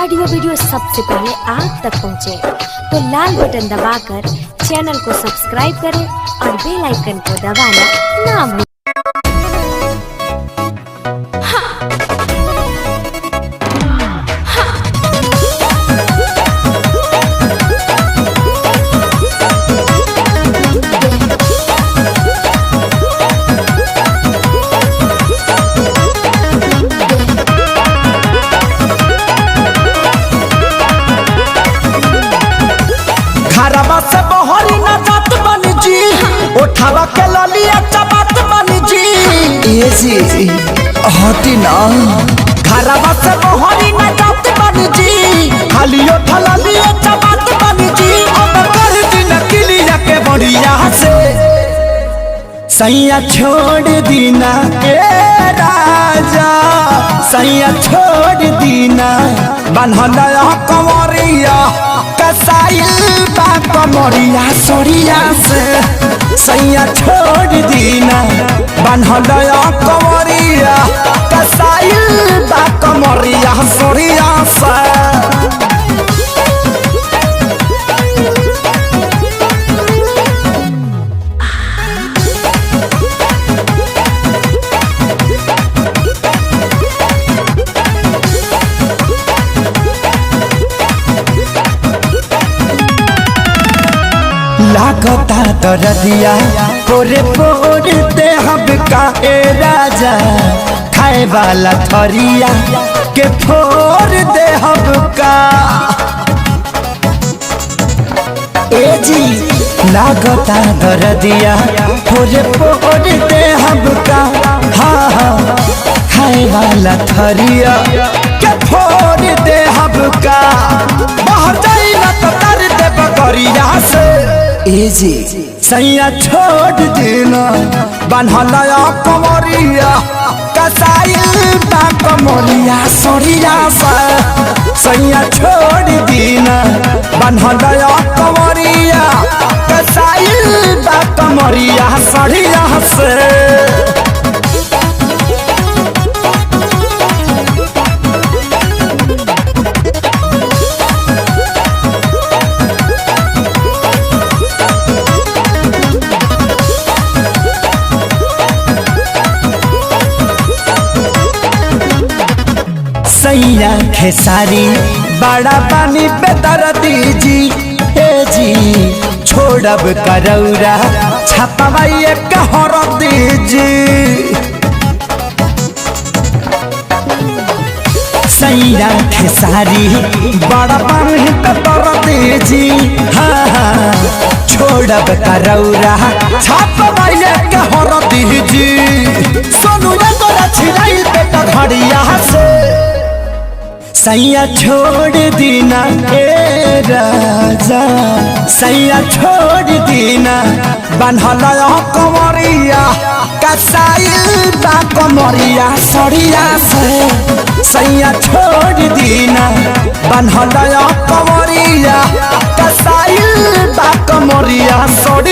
Audio video सबसे पहले आप तक पहुंचे तो लाल बटन दबाकर चैनल को सब्सक्राइब करें और बेल आइकन को दबाना ना भूलें। घरवा से बहरी न जात बनी जी, उठावा के ललिया चबात बनी जी। ये जी हटी ना। घरवा से बहरी न जात बनी जी, खाली उठा ललिया चबात बनी जी। अब कर दिन किलिया के बढ़िया से सैया छोड़ दीना ए राजा, सैया छोड़ दीना बन्हला कंवरिया कसाइल बा कमरिया सोरिया से। सैया छोड़ दीना बन्हला कंवरिया कसाइल बा कमरिया सोरिया से। लागता दरदिया पोरे पोरते हम का ए राजा, खाए वाला थरिया के फोर दे हम का। ए जी लागता दरदिया पोरे पोरते हम का, हाँ हाँ खाए वाला थरिया के फोर दे हम का। बाहर जाइला तो तर दे बकरिया से। ए जी सैया छोड़ देना बन्हला कंवरिया कसाइल बा कमरिया सोरिया से। सैया छोड़ देना बन्हला कंवरिया कसाइल बा कमरिया सोरिया से। सैया खेसारी बड़ा पानी बेदर्दी जी। ए जी छोड़ब करौरा छपवाइए कहर दीजी। सैया खेसारी बड़ा पानी बेदर्दी जी, हाँ हाँ छोड़ब करौरा छपवाइए कहर दीजी। सोनू गोरा छिलाई बेटा घड़िया से। सैया छोड़ दीना ए राजा, सैया छोड़ दीना बन्हला कंवरिया कसाइल बा कमरिया सोरिया से। सैया छोड़ दीना बन्हला कंवरिया कसाइल बा कमरिया सोरिया।